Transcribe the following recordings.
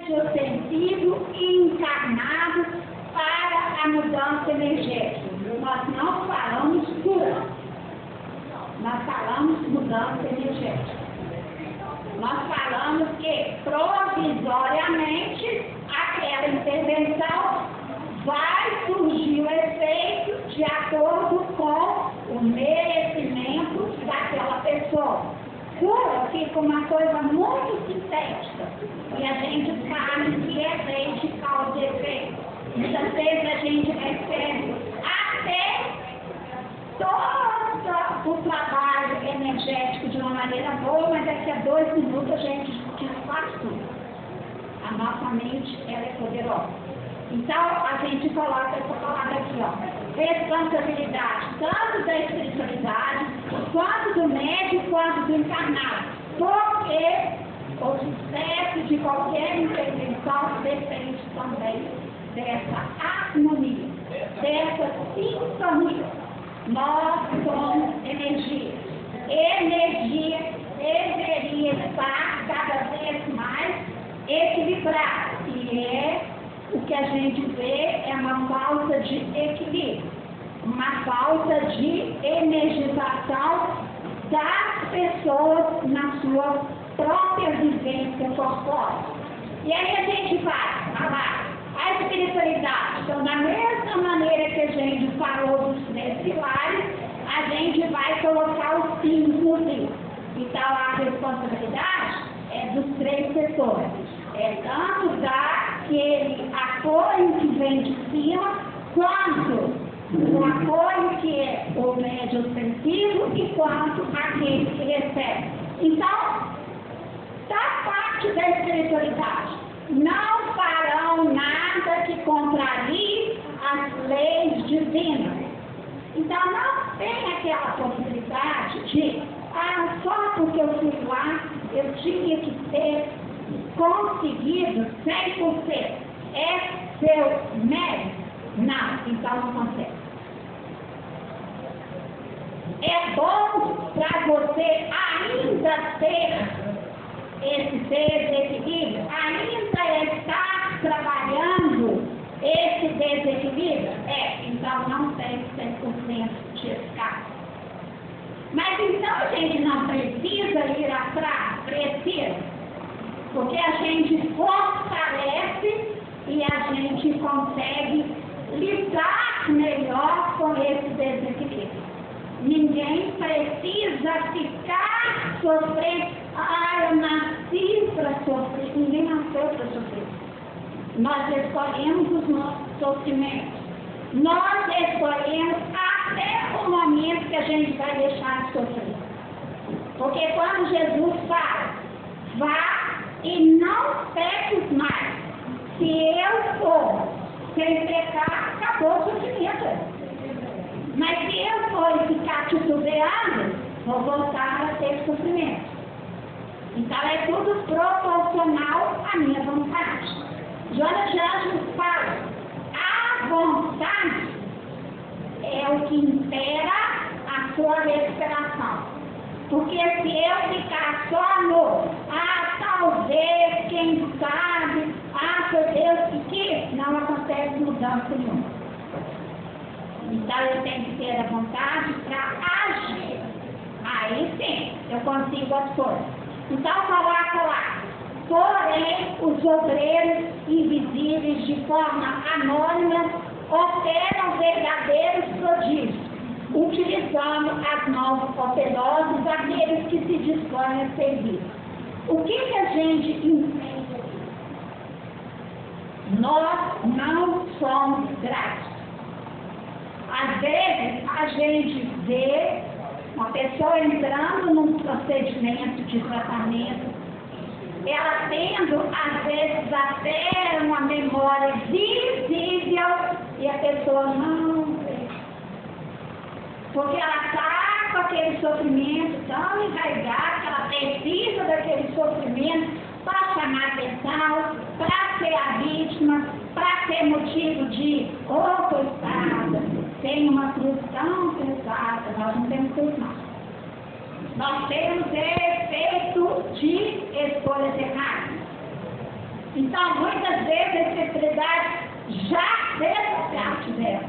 seu sentido e encarnado para a mudança energética. Nós não falamos cura, nós falamos mudança energética. Nós falamos que provisoriamente aquela intervenção vai surgir o efeito de acordo com o merecimento daquela pessoa. Cura fica uma coisa muito sintética e a gente sabe que é lei de causa e efeito. Muitas vezes a gente recebe até todo o trabalho energético de uma maneira boa, mas daqui a 2 minutos a gente desfaz tudo. A nossa mente, ela é poderosa. Então, a gente coloca essa palavra aqui, ó, responsabilidade, tanto da espiritualidade, quanto do médico, quanto do encarnado. Porque o sucesso de qualquer intervenção depende também dessa harmonia, dessa sintonia. Nós somos energia. Energia deveria estar cada vez mais equilibrada. E o que a gente vê é uma falta de equilíbrio, uma falta de energização das pessoas na sua própria vivência corpórea. E aí a gente vai falar a espiritualidade. Então, da mesma maneira que a gente falou dos 3 pilares, a gente vai colocar os 5 no livro. Então, a responsabilidade é dos 3 setores. É tanto daquele apoio que vem de cima, quanto o apoio que é o médio ostensivo e quanto aquele que recebe. Então, da parte da espiritualidade, não farão nada que contrarie as leis divinas. Então, não tem aquela possibilidade de, só porque eu fui lá, eu tinha que ter conseguido 100%. É seu mérito? Não, então não consegue. É bom para você ainda ter esse desequilíbrio, ainda estar trabalhando esse desequilíbrio? Então não tem 100% de eficácia. Mas então a gente não precisa ir atrás? Precisa. Porque a gente fortalece e a gente consegue lidar melhor com esse desequilíbrio. Ninguém precisa ficar sofrendo. Eu nasci para sofrer. Ninguém nasceu para sofrer. Nós escolhemos os nossos sofrimentos. Nós escolhemos até o momento que a gente vai deixar de sofrer. Porque quando Jesus fala, vá e não peques mais. Se eu for sem pecar, acabou o sofrimento. Mas se eu for ficar titubeando, vou voltar a ter sofrimento. Então é tudo proporcional à minha vontade. Joana de Ângeles fala, a vontade é o que impera a sua respiração. Porque se eu ficar só no, talvez, quem sabe, foi Deus que quis, não acontece mudança nenhuma. Então eu tenho que ter a vontade para agir. Aí sim, eu consigo as coisas. Então coloca lá, porém os obreiros invisíveis de forma anônima operam verdadeiros prodígios, utilizando as mãos poderosas daqueles que se dispõem a servir. O que a gente entende? Nós não somos grátis. Às vezes a gente vê uma pessoa entrando num procedimento de tratamento, ela tendo, às vezes, até uma memória visível e a pessoa não vê. Porque ela está com aquele sofrimento tão enraizado que ela precisa daquele sofrimento para chamar atenção, para ser a vítima, para ser motivo de, coitada, tem uma cruz tão pesada. Nós não temos cruz, não. Nós temos efeito de escolhas erradas. Então, muitas vezes, a espiritualidade já fez a parte dela.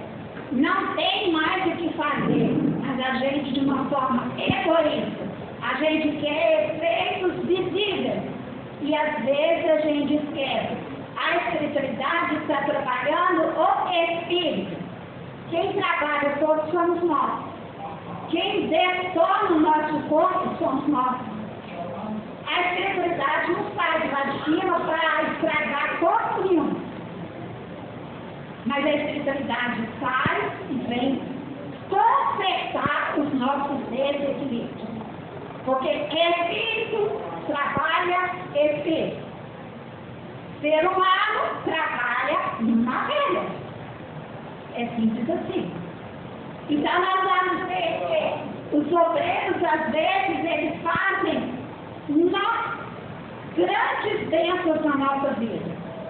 Não tem mais o que fazer, mas a gente, de uma forma egoísta, a gente quer efeitos visíveis. E às vezes a gente esquece. A espiritualidade está trabalhando o espírito. Quem trabalha todos somos nós. Quem detona o nosso corpo somos nós. A espiritualidade não sai lá de cima para estragar corpo nenhum. Mas a espiritualidade sai e vem consertar os nossos desequilíbrios. Porque espírito trabalha espírito. Ser humano trabalha matéria. É simples assim. Então nós vamos ver que os obreiros, às vezes, eles fazem grandes bênçãos na nossa vida.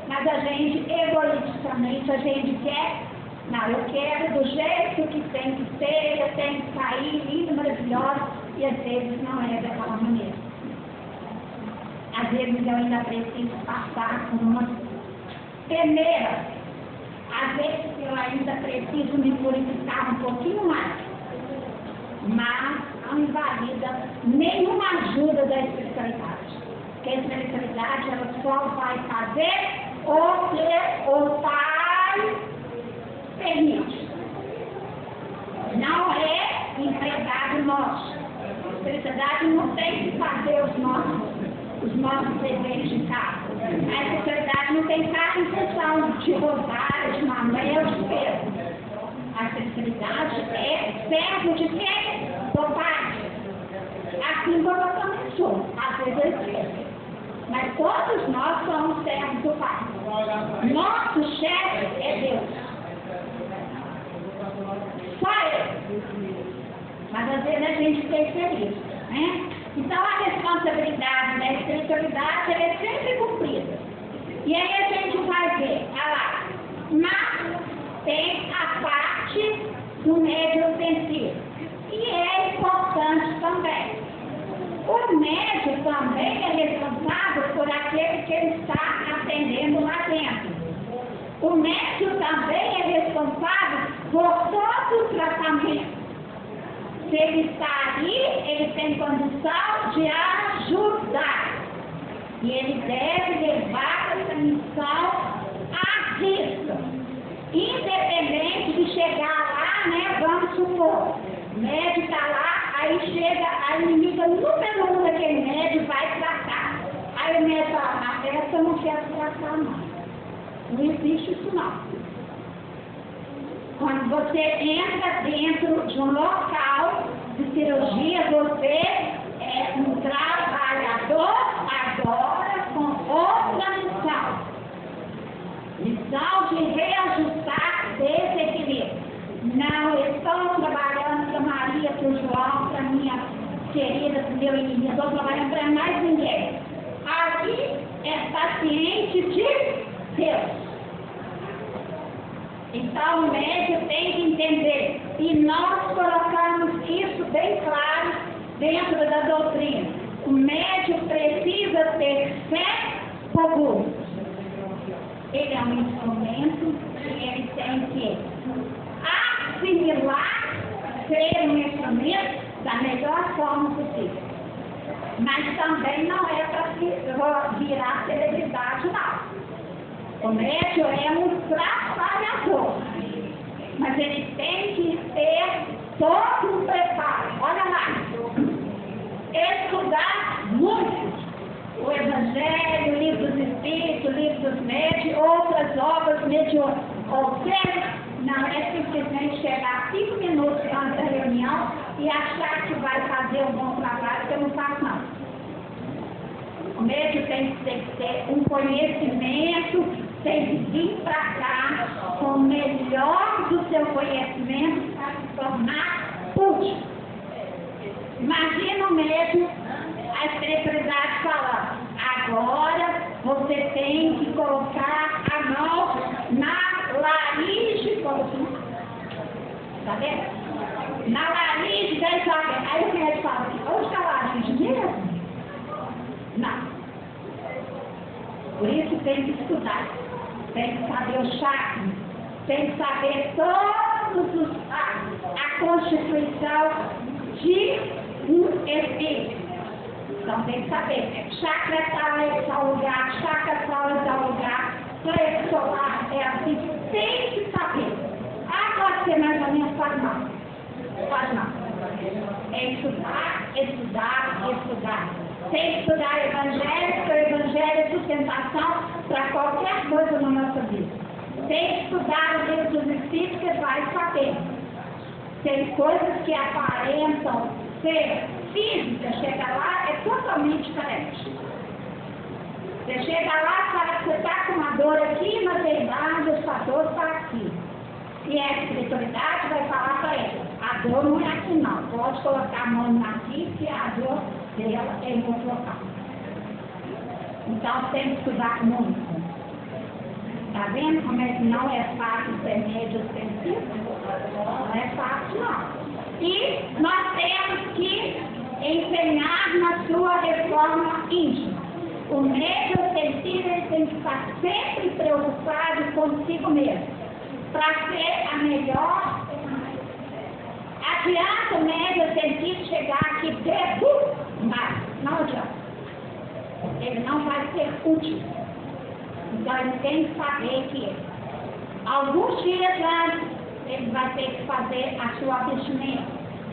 Mas a gente, egoisticamente, a gente quer, não, eu quero do jeito que tem que ser, eu tenho que sair linda, maravilhosa, e às vezes não é daquela maneira. Às vezes eu ainda preciso passar por uma peneira. Às vezes eu ainda preciso me purificar um pouquinho mais. Mas não invalida nenhuma ajuda da espiritualidade. Porque a espiritualidade ela só vai fazer o que o Pai permite. Não é empregado nosso. A espiritualidade não tem que fazer os nossos deveres de casa. A espiritualidade não tem cada intenção de roubar, de mamãe ou de peso. A espiritualidade é servo de quem? Do Pai. Assim como eu também sou. Às vezes eu esqueço. Mas todos nós somos servos do Pai. Nosso chefe é Deus. Só Ele. Mas às vezes a gente esquece isso, né? Então a responsabilidade da espiritualidade ela é sempre cumprida. E aí a gente vai ver, olha lá, mas tem a parte do médium ofensivo. E é importante também. O médium também é responsável por aquele que ele está atendendo lá dentro. O médium também é responsável por todo o tratamento. Se ele está ali, ele tem condição de ajudar. E ele deve levar essa missão à vista. Independente de chegar lá, né? Vamos supor, o médico está lá, aí chega a inimiga número 1 daquele médico vai tratar. Aí o médico fala, essa eu não quero tratar não. Não existe isso não. Quando você entra dentro de um local de cirurgia, você é um trabalhador agora com outra missão. Missão de reajustar desequilíbrio. Não estou trabalhando para Maria, para o João, para minha querida, para o meu inimigo, estou trabalhando para mais ninguém. Aqui é paciente de Deus. Então o médico tem que entender, e nós colocamos isso bem claro dentro da doutrina. O médico precisa ter fé por ele é um instrumento e ele tem que assimilar, ser um instrumento da melhor forma possível. Mas também não é para virar celebridade, não. O médium é um trabalhador, mas ele tem que ter todo um preparo. Olha lá, estudar muito o Evangelho, o Livro dos Espíritos, o Livro dos Médios, outras obras mediúnicas. Ou seja, não é simplesmente chegar 5 minutos antes da reunião e achar que vai fazer um bom trabalho, que eu não faço não. O médium tem que ter um conhecimento, tem que vir para cá com o melhor do seu conhecimento para se tornar útil. Imagina o médium, a espiritualidade falando, agora você tem que colocar a mão na laringe, tá vendo? Na laringe da Isabel. Aí o médico fala assim, onde está a laringe mesmo? Não. Por isso tem que estudar, tem que saber o chakra, tem que saber todos a constituição de um espírito. Então tem que saber, chakra tal é tal lugar, chakra tal é tal lugar, plexo solar é assim, tem que saber. Pode ser mais ou menos, faz não. Faz não. É estudar, estudar, estudar. Tem que estudar evangelho, porque o evangelho é sustentação para qualquer coisa na nossa vida. Tem que estudar o livro dos Espíritos, que vai saber. Tem coisas que aparentam ser física, chega lá, é totalmente diferente. Você chega lá, fala que você está com uma dor aqui, mas a idade, essa dor está aqui. E a espiritualidade vai falar para ele, a dor não é aqui não, pode colocar a mão aqui, que a dor dela é em outro local. Então tem que estudar muito. Está vendo como é que não é fácil ser médio sensível? Não é fácil não. E nós temos que empenhar na sua reforma íntima. O médio sensível tem que estar sempre preocupado consigo mesmo, para ser a melhor. Adianta o médio sensível chegar aqui dentro, mas não adianta. Ele não vai ser útil. Então ele tem que saber que alguns dias antes ele vai ter que fazer a sua abstinência,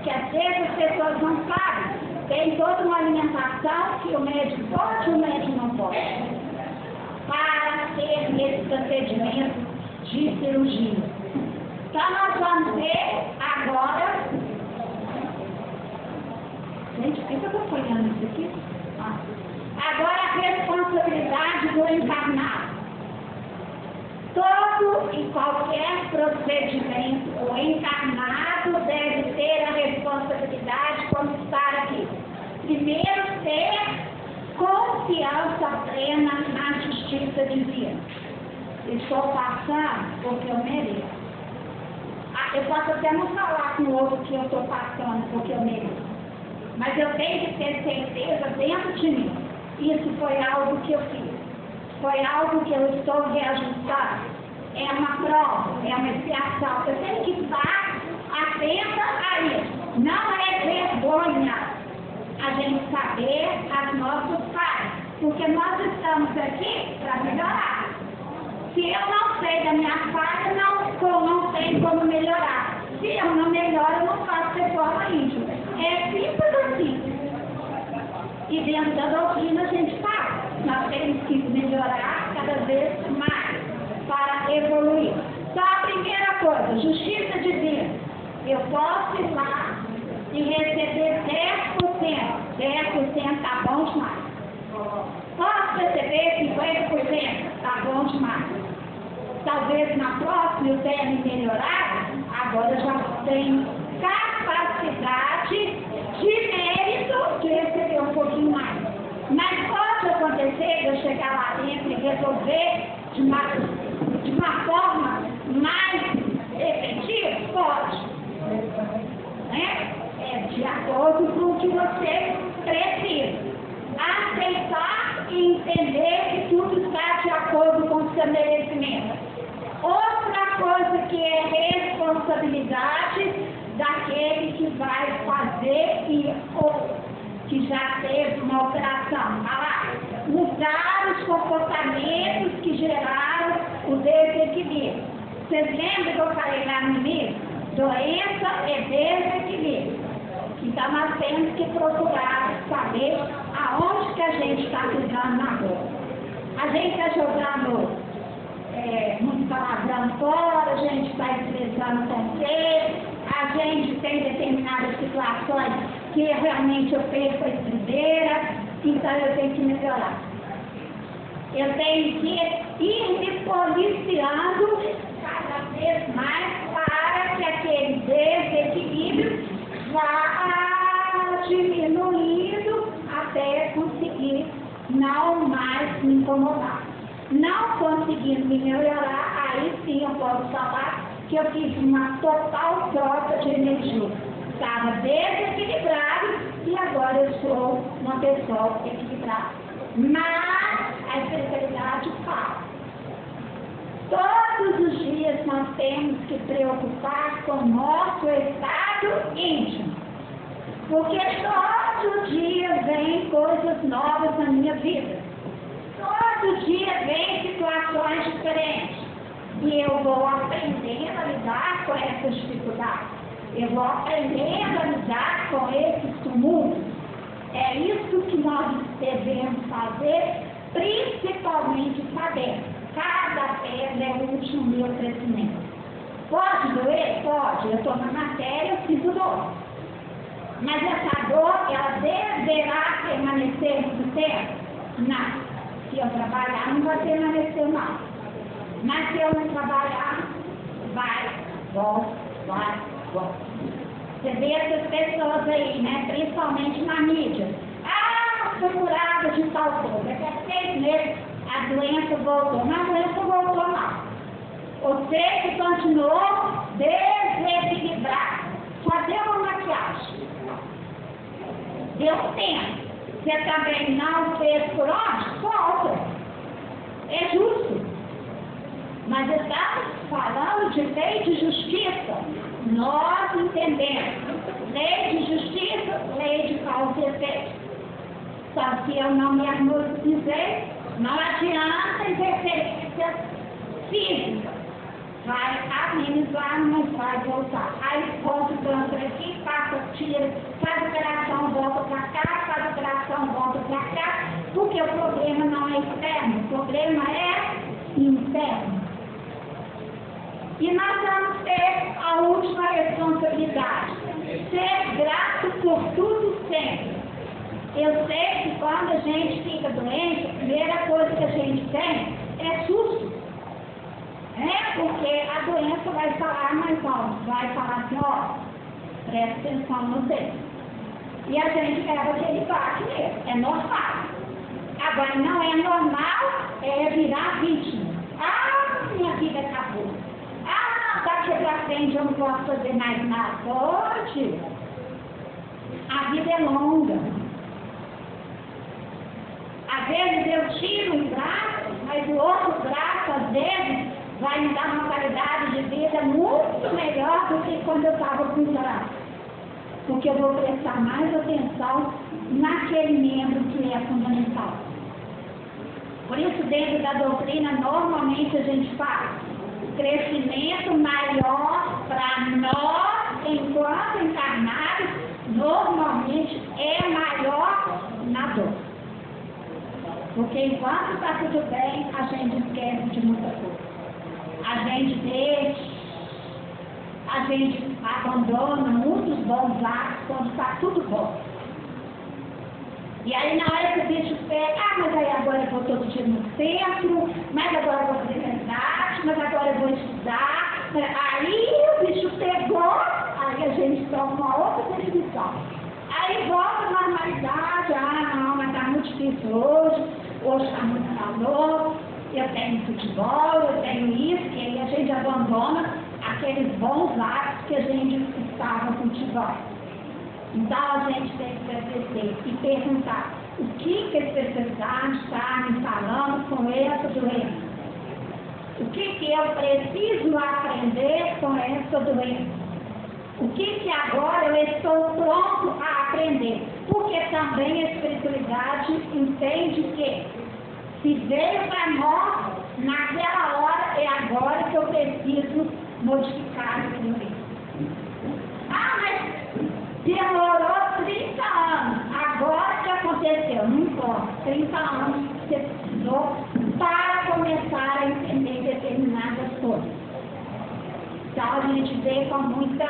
que às vezes as pessoas não sabem. Tem toda uma alimentação que o médico pode e o médico não pode. Para ter esse procedimento de cirurgia. Então nós vamos ver agora. Gente, por que eu estou folhando isso aqui? Agora a responsabilidade do encarnado. Todo e qualquer procedimento, o encarnado deve ter a responsabilidade como estar aqui. Primeiro, ter confiança plena na justiça divina. Estou passando porque eu mereço. Eu posso até não falar com o outro que eu estou passando porque eu mereço. Mas eu tenho que ter certeza dentro de mim. Isso foi algo que eu fiz. Foi algo que eu estou reajustando. É uma prova, é uma expiação. Eu tenho que estar atenta a isso. Não é vergonha a gente saber as nossas falhas. Porque nós estamos aqui para melhorar. Se eu não sei da minha falha, não tem como melhorar. Se eu não melhoro, eu não faço reforma íntima. É simples assim. E dentro da doutrina a gente fala. Nós temos que melhorar cada vez mais para evoluir. Então a primeira coisa, justiça divina. Eu posso ir lá e receber 10%. 10% está bom demais. Posso receber 50%, está bom demais. Talvez na próxima eu tenha me melhorado, agora eu já tenho capacidade de mérito de receber um pouquinho mais. Mas pode acontecer de eu chegar lá dentro e resolver de uma forma mais efetiva? Pode. Né? É de acordo com o que você precisa. Aceitar e entender que tudo está de acordo com o seu merecimento. Outra coisa que é responsabilidade daquele que vai fazer ou que já teve uma operação. Mudar os comportamentos que geraram o desequilíbrio. Vocês lembram que eu falei lá no início? Doença é desequilíbrio. Então nós temos que procurar saber aonde que a gente está pisando na bola. A gente está jogando muito palavrão fora, a gente está expressando conceito, a gente tem determinadas situações que realmente eu perco a estribeira, então eu tenho que melhorar. Eu tenho que ir me policiando cada vez mais para que aquele desequilíbrio vá diminuindo até conseguir não mais me incomodar. Não conseguindo me melhorar, aí sim eu posso falar que eu fiz uma total troca de energia. Estava desequilibrado e agora eu sou uma pessoa equilibrada. Mas a espiritualidade fala. Todos os dias nós temos que preocupar com o nosso estado íntimo. Porque todo dia vem coisas novas na minha vida. Todo dia vem situações diferentes. E eu vou aprendendo a lidar com essas dificuldades. Eu vou aprendendo a lidar com esses tumultos. É isso que nós devemos fazer, principalmente saber. Cada pedra é útil no meu crescimento. Pode doer? Pode. Eu estou na matéria, eu sinto dor. Mas essa dor, ela deverá permanecer muito tempo? Não. Se eu trabalhar, não vai permanecer não. Mas se eu não trabalhar, vai, volta, vai, volta. Você vê essas pessoas aí, né? Principalmente na mídia. Ah, foi curada de tal coisa. Daqui a 6 meses a doença voltou. Não, a doença voltou não. Você que continuou desequilibrado. Só deu uma maquiagem. Deu tempo. Você também não fez por onde? Volta. É justo. Mas estamos falando de lei de justiça. Nós entendemos. Lei de justiça, lei de causa e efeito. Só que eu não me harmonizei, não adianta interferências físicas. Vai amenizar, mas vai voltar. Aí volta o câncer aqui, passa, tira, faz operação, volta para cá, faz operação, volta para cá, porque o problema não é externo, o problema é interno. E nós vamos ter a última responsabilidade, ser grato por tudo sempre. Eu sei que quando a gente fica doente, a primeira coisa que a gente tem é susto. Porque a doença vai falar mais alto, vai falar assim, ó, presta atenção no dedo. E a gente leva aquele bate mesmo, é normal. Agora, não é normal, é virar vítima. Ah, minha vida acabou. Ah, daqui pra frente eu não posso fazer mais nada. Pode. A vida é longa. Às vezes eu tiro um braço, mas o outro braço, às vezes, vai me dar uma qualidade de vida muito melhor do que quando eu estava com o braço. Porque eu vou prestar mais atenção naquele membro que é fundamental. Por isso, dentro da doutrina, normalmente a gente fala o crescimento maior para nós, enquanto encarnados, normalmente é maior na dor. Porque enquanto está tudo bem, a gente esquece de muita coisa. A gente deixa, a gente abandona muitos bons atos quando está tudo bom. E aí na hora que o bicho pega, mas aí agora eu vou todo dia no centro, mas agora eu vou fazer verdade, mas agora eu vou estudar. Aí o bicho pegou, aí a gente toma uma outra decisão. Aí volta à normalidade, não, mas está muito difícil hoje está muito calor, eu tenho futebol, eu tenho isso, e aí a gente abandona aqueles bons atos que a gente estava cultivando. Então a gente tem que perceber e perguntar o que a especialidade está me falando com essa doença. O que eu preciso aprender com essa doença? O que agora eu estou pronto a aprender? Porque também a espiritualidade entende que se veio para nós, naquela hora é agora que eu preciso modificar a doença. Ah, mas demorou 30 anos, agora que aconteceu, não importa, 30 anos você precisou para começar a entender determinadas coisas. Então a gente vê com muita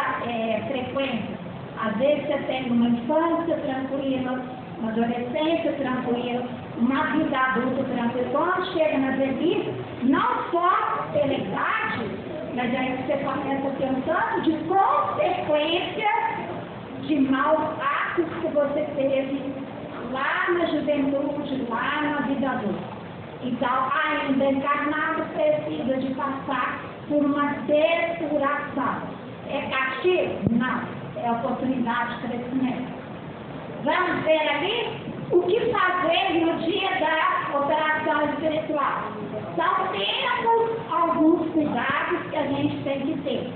frequência. Às vezes você tem uma infância tranquila, uma adolescência tranquila, uma vida adulta tranquila. Quando chega na velhice, não só pela idade, mas aí você começa a ter um tanto de consequências de maus atos que você teve lá na juventude, lá na vida adulta. Então, ainda encarnado, precisa de passar por uma depuração. É castigo? Não. É oportunidade de crescimento. Vamos ver ali o que fazer no dia da operação espiritual. Então, temos alguns cuidados ter,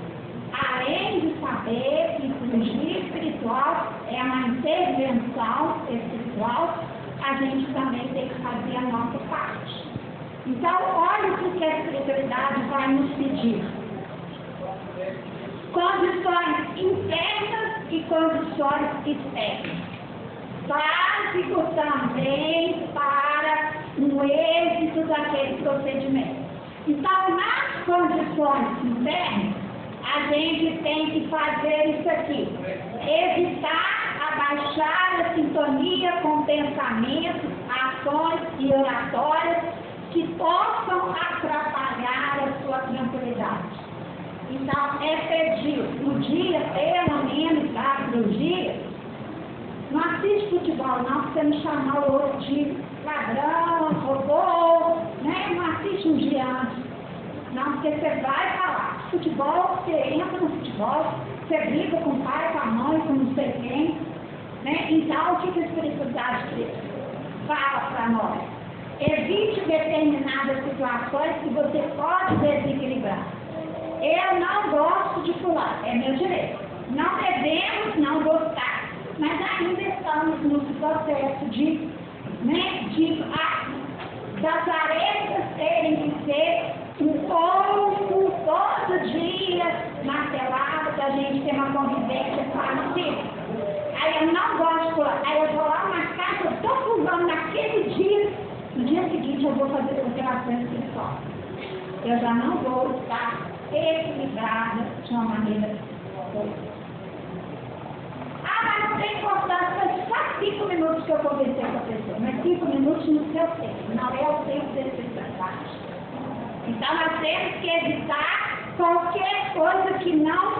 além de saber que cirurgia espiritual é uma intervenção espiritual, a gente também tem que fazer a nossa parte. Então, olha o que a espiritualidade vai nos pedir. Condições internas e condições externas. Básico também para o êxito daquele procedimento. Então, nas condições internas, a gente tem que fazer isso aqui. Evitar abaixar a sintonia com pensamentos, ações e oratórias que possam atrapalhar a sua tranquilidade. Então, é pedir no dia, pelo menos da cirurgia, não assiste futebol não, porque você não chamar o outro de ladrão, robô, né? Não assiste um dia antes. Não, porque você vai falar. Futebol, você entra no futebol, você briga com o pai, com a mãe, com não sei quem. Né? Então, o que a espiritualidade fala para nós? Evite determinadas situações que você pode desequilibrar. Eu não gosto de pular, é meu direito. Não devemos não gostar, mas ainda estamos no processo das tarefas terem que ser um pouco todo dia martelado, para a gente ter uma convivência parecida. Aí eu não gosto de pular, aí eu vou lá marcar que eu estou pulando naquele dia, no dia seguinte eu vou fazer operação espiritual. Eu já não vou estar equilibrada de uma maneira boa. Ah, mas não tem importância, foi só 5 minutos que eu conversei com a pessoa, mas 5 minutos no seu tempo, não é o tempo da espiritualidade. Então nós temos que evitar qualquer coisa que não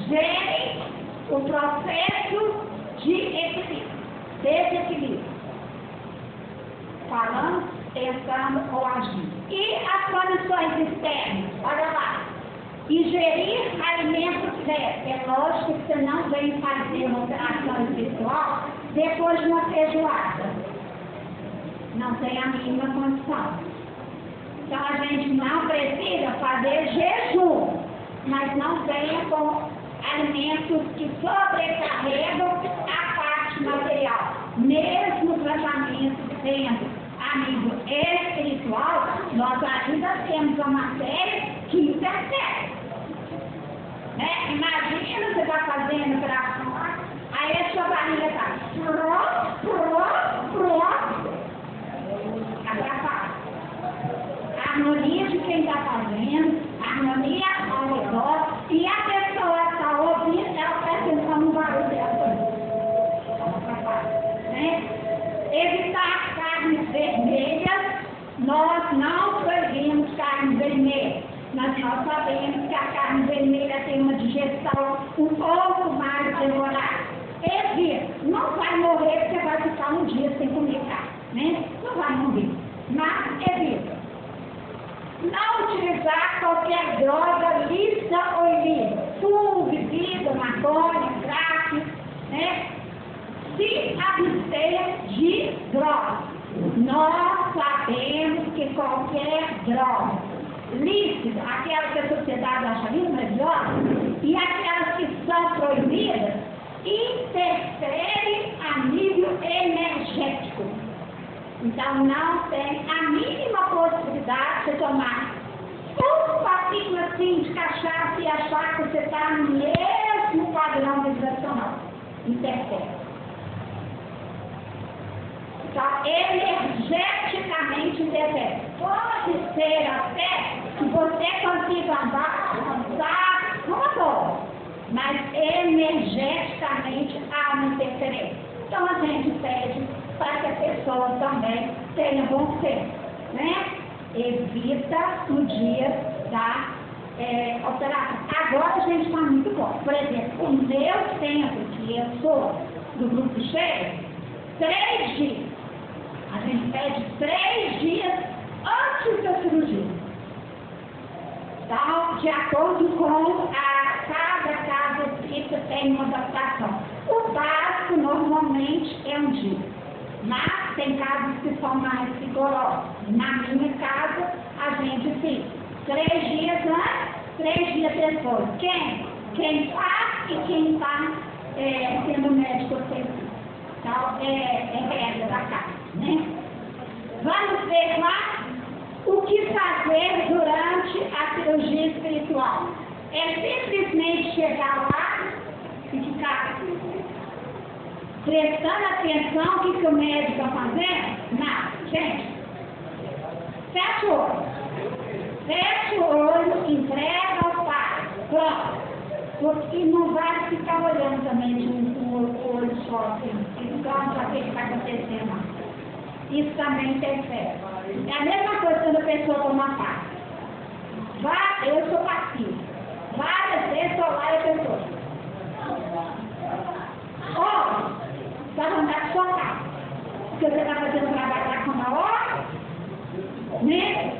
gere o processo de equilíbrio, desequilíbrio. Falando, pensando ou agindo. E as condições externas, olha lá. Ingerir alimentos verdes. É lógico que você não vem fazer uma operação espiritual depois de uma feijoada. Não tem a mínima condição. Então a gente não precisa fazer jejum, mas não venha com alimentos que sobrecarregam a parte material. Mesmo o tratamento sendo amigo espiritual, nós ainda temos uma matéria que interfere. Né? Imagina você está fazendo operação, aí a sua barriga está atrapalha. A harmonia de quem está fazendo, a harmonia ao redor, e a pessoa está ouvindo, ela está pensando no barulho dela. Né? Evitar carnes vermelhas, nós não proibimos carne vermelha, mas nós sabemos que a carne vermelha tem uma digestão um pouco mais demorada. Evita, não vai morrer porque vai ficar um dia sem comer carne, né? Não vai morrer, mas evita. Não utilizar qualquer droga lícita ou ilícita, fumo, bebida, maconha, crack, né? Se abster de drogas. Nós sabemos que qualquer droga lícita, aquelas que a sociedade acha linda, maravilhosa, e aquelas que são proibidas, interferem a nível energético. Então não tem a mínima possibilidade de tomar um papinho assim de cachaça e achar que você está no mesmo padrão vibracional. Interfere. Então, energeticamente interfere. Pode ser até que você consiga avançar numa boa, mas energeticamente há uma interferência. Então, a gente pede para que a pessoa também tenha bom senso, né? Evita no dia da operação. Agora a gente está muito bom. Por exemplo, o meu tempo, que eu sou do grupo cheio, 3 dias. A gente pede 3 dias antes da cirurgia. Então, de acordo com cada casa espírita tem uma adaptação. O básico normalmente é 1 dia. Mas tem casos que são mais rigorosos. Na minha casa, a gente fica 3 dias antes 3 dias depois. Quem? Quem faz e quem está sendo médico ofensivo. Então, é regra da casa, né? Vamos ver lá o que fazer durante a cirurgia espiritual. É simplesmente chegar lá e ficar prestando atenção no que o médico está fazendo? Não, gente. Fecha o olho. Fecha o olho, entrega ao Pai. Pronto. Porque não vai ficar olhando também de um olho só, assim, então para ver o que está acontecendo. Isso também tem fé. É a mesma coisa quando a pessoa toma paz. Eu sou passivo. Várias vezes estou lá e a pessoa. Dá vontade de soltar. Porque você está fazendo trabalho lá com uma hora, né?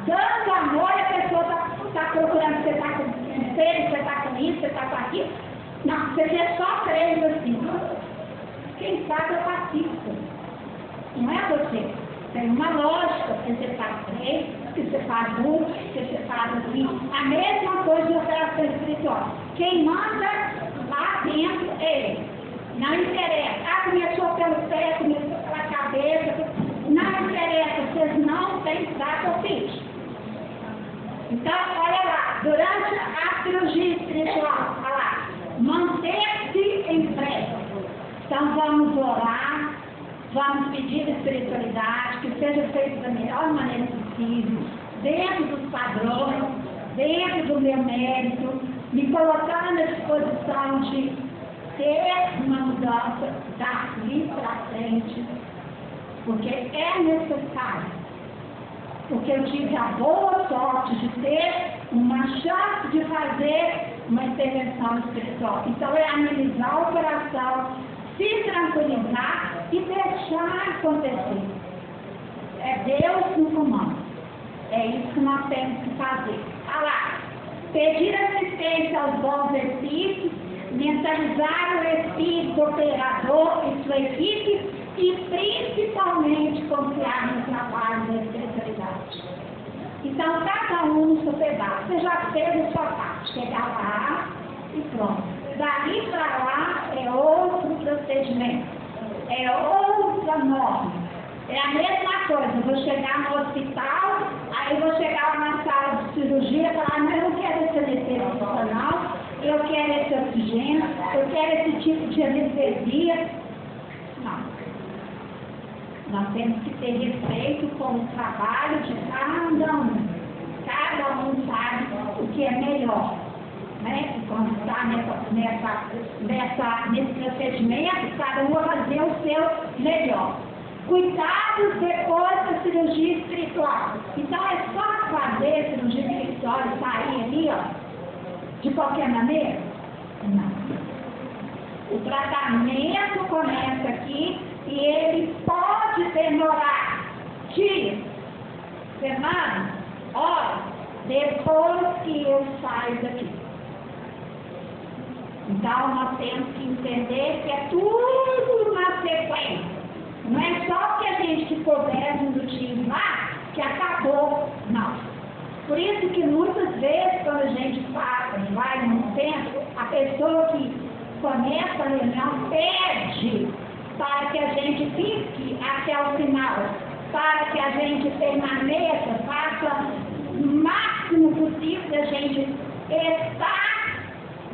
Dando amor e a pessoa está procurando, você está com espelho, você está com isso, você está com aquilo. Não, você quer só treino assim. Quem sabe é pacífico. Não é você. Tem uma lógica, que você faz treino, que você faz muito, que você faz assim. A mesma coisa de operação espiritual. Quem manda lá dentro é ele. Não interessa. Começou pelo pé, começou pela cabeça. Não interessa, vocês não têm sacrifício. Então, olha lá, durante a cirurgia espiritual, olha lá, manter-se em pré. Então, vamos orar, vamos pedir espiritualidade, que seja feito da melhor maneira possível, dentro dos padrões, dentro do meu mérito, me colocando à disposição de ter uma mudança daqui para frente, porque é necessário. Porque eu tive a boa sorte de ter uma chance de fazer uma intervenção espiritual. Então, é amenizar a operação, se tranquilizar e deixar acontecer. É Deus no comando. É isso que nós temos que fazer. Olha lá, pedir assistência aos bons espíritos, mentalizar o espírito operador e sua equipe e principalmente confiar no trabalho da espiritualidade. Então, cada um no seu pedaço. Você já fez a sua parte. Chegar lá e pronto. Dali para lá é outro procedimento. É outra norma. É a mesma coisa. Eu vou chegar no hospital, aí vou chegar lá na sala de cirurgia e falar, mas eu não quero esse anestesia funcional, eu quero esse oxigênio, eu quero esse tipo de anestesia. Não. Nós temos que ter respeito com o trabalho de cada um. Cada um sabe o que é melhor. Né? E quando está nesse procedimento, cada um vai fazer o seu melhor. Cuidados depois da cirurgia espiritual. Então é só fazer cirurgia espiritual e sair ali, ó, de qualquer maneira? Não. O tratamento começa aqui e ele pode demorar dias, semanas, horas, depois que eu saio daqui. Então nós temos que entender que é tudo na sequência. Não é só porque a gente ficou 10 minutinhos lá que acabou, não. Por isso que muitas vezes quando a gente vai num centro, a pessoa que começa a reunião pede para que a gente fique até o final, para que a gente permaneça, faça o máximo possível da gente estar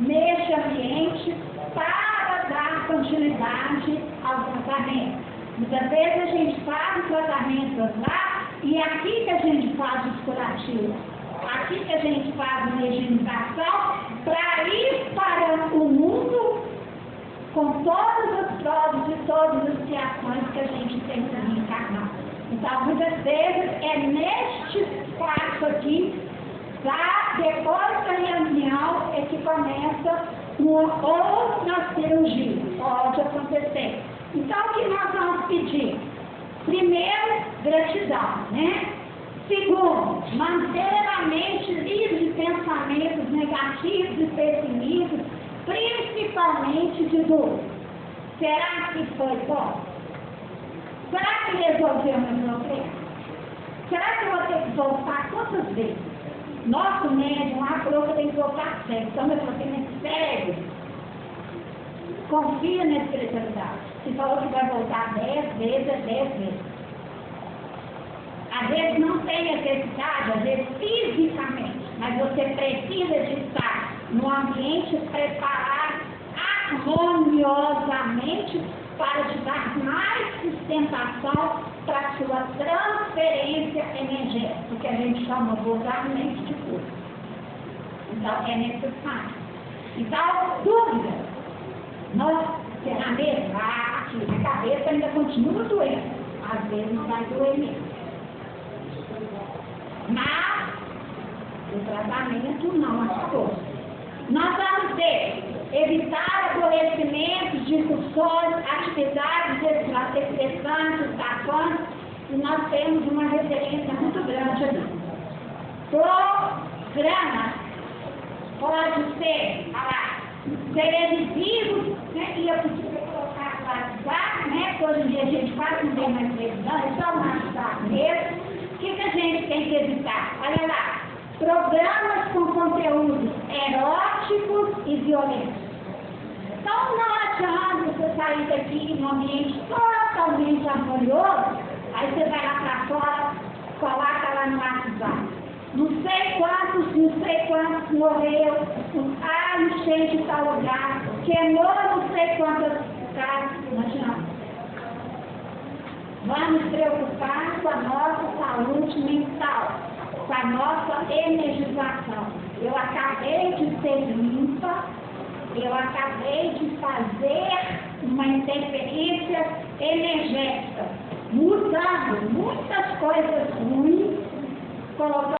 neste ambiente para dar continuidade ao tratamento. Muitas vezes a gente faz o tratamento lá e é aqui que a gente faz os curativos, aqui que a gente faz a higienização para ir para o mundo com todas as provas e todas as criações que a gente tem para reencarnar. Então, muitas vezes é neste espaço aqui, depois da reunião, é que começa uma outra cirurgia. Pode acontecer. Então, o que nós vamos pedir? Primeiro, gratidão, né? Segundo, manter a mente livre de pensamentos negativos e pessimistas, principalmente de dor. Será que foi bom? Será que resolveu o meu problema? Será que eu vou ter que voltar quantas vezes? Nosso médium lá falou que tem que voltar cego. Então eu falei assim, cego, confia na espiritualidade. Se falou que vai voltar 10 vezes, é 10 vezes. Às vezes não tem necessidade, às vezes fisicamente, mas você precisa de estar no ambiente preparado harmoniosamente para te dar mais sustentação para a sua transferência energética, que a gente chama vulgarmente de cura. Então, é necessário. Então, dúvida. Nossa, será mesmo? Aqui na cabeça ainda continua doendo. Às vezes vai doer mesmo. Mas, o tratamento não acabou. Nós vamos ter evitar aborrecimentos, discussões, atividades estressantes, tafantes, e nós temos uma referência muito grande ali. Programas pode ser, televisivos, né, e eu preciso colocar no WhatsApp, né, que hoje em dia a gente quase não tem mais televisão, é só o WhatsApp mesmo. O que a gente tem que evitar? Olha lá. Programas com conteúdos eróticos e violentos. Então não adianta você sair daqui em um ambiente totalmente harmonioso, aí você vai lá para fora, coloca lá no WhatsApp. Não sei quantos morreu, enchente de tal lugar, queimou não sei quantas casas, não. Vamos preocupar com a nossa saúde mental, com a nossa energização. Eu acabei de ser limpa, eu acabei de fazer uma interferência energética, mudando muitas coisas ruins, colocando